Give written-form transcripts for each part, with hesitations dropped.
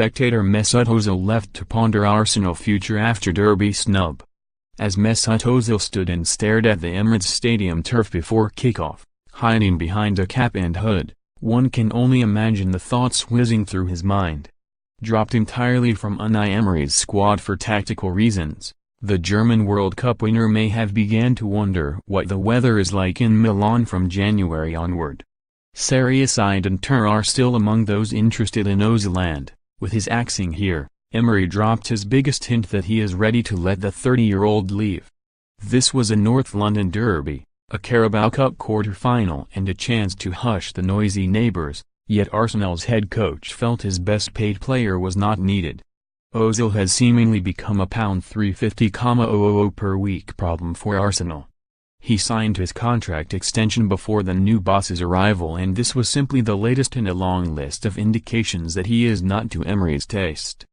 Spectator Mesut Ozil left to ponder Arsenal future after Derby snub. As Mesut Ozil stood and stared at the Emirates Stadium turf before kickoff, hiding behind a cap and hood, one can only imagine the thoughts whizzing through his mind. Dropped entirely from Unai Emery's squad for tactical reasons, the German World Cup winner may have begun to wonder what the weather is like in Milan from January onward. Serie A side Inter are still among those interested in Ozil and, with his axing here, Emery dropped his biggest hint that he is ready to let the 30-year-old leave. This was a North London derby, a Carabao Cup quarter-final and a chance to hush the noisy neighbours, yet Arsenal's head coach felt his best-paid player was not needed. Ozil has seemingly become a £350,000 per week problem for Arsenal. He signed his contract extension before the new boss's arrival, and this was simply the latest in a long list of indications that he is not to Emery's taste.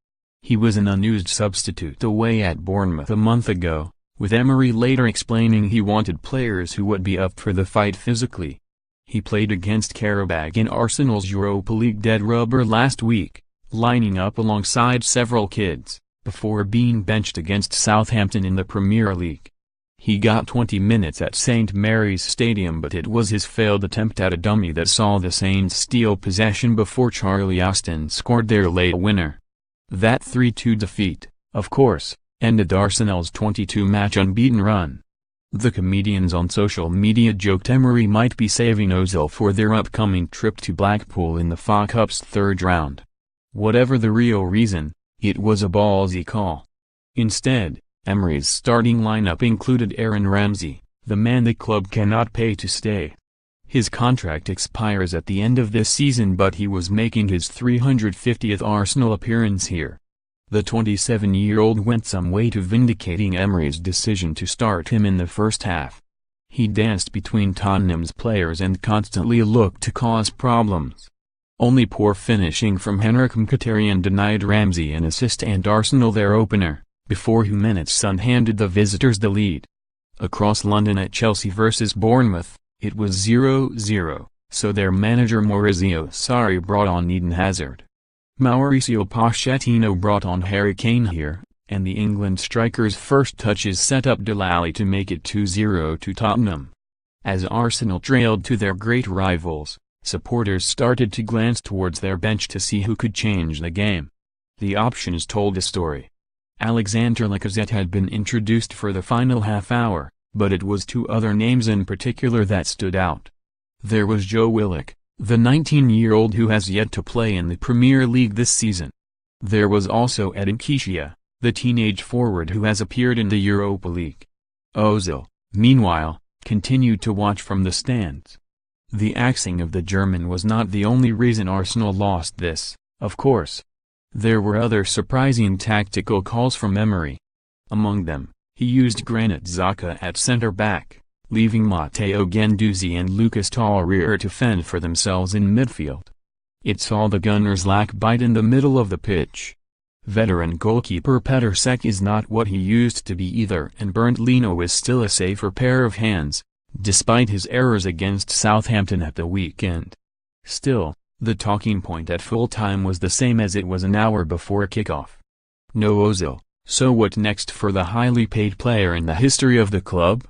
He was an unused substitute away at Bournemouth a month ago, with Emery later explaining he wanted players who would be up for the fight physically. He played against Carabao in Arsenal's Europa League dead rubber last week, lining up alongside several kids, before being benched against Southampton in the Premier League. He got 20 minutes at St Mary's Stadium, but it was his failed attempt at a dummy that saw the Saints steal possession before Charlie Austin scored their late winner. That 3-2 defeat, of course, ended Arsenal's 22-match unbeaten run. The comedians on social media joked Emery might be saving Ozil for their upcoming trip to Blackpool in the FA Cup's third round. Whatever the real reason, it was a ballsy call. Instead, Emery's starting lineup included Aaron Ramsey, the man the club cannot pay to stay. His contract expires at the end of this season, but he was making his 350th Arsenal appearance here. The 27-year-old went some way to vindicating Emery's decision to start him in the first half. He danced between Tottenham's players and constantly looked to cause problems. Only poor finishing from Henrik Mkhitaryan denied Ramsey an assist and Arsenal their opener, before 2 minutes Son handed the visitors the lead. Across London at Chelsea vs Bournemouth, it was 0-0, so their manager Maurizio Sarri brought on Eden Hazard. Mauricio Pochettino brought on Harry Kane here, and the England striker's first touches set up Delali to make it 2-0 to Tottenham. As Arsenal trailed to their great rivals, supporters started to glance towards their bench to see who could change the game. The options told a story. Alexander Lacazette had been introduced for the final half hour, but it was two other names in particular that stood out. There was Joe Willock, the 19-year-old who has yet to play in the Premier League this season. There was also Edin Ketia, the teenage forward who has appeared in the Europa League. Ozil, meanwhile, continued to watch from the stands. The axing of the German was not the only reason Arsenal lost this, of course. There were other surprising tactical calls from Emery. Among them, he used Granit Xhaka at centre-back, leaving Matteo Guendouzi and Lucas Torreira to fend for themselves in midfield. It saw the Gunners lack bite in the middle of the pitch. Veteran goalkeeper Petr Cech is not what he used to be either, and Bernd Leno is still a safer pair of hands, despite his errors against Southampton at the weekend. Still, the talking point at full-time was the same as it was an hour before kickoff. No Ozil, so what next for the highly paid player in the history of the club?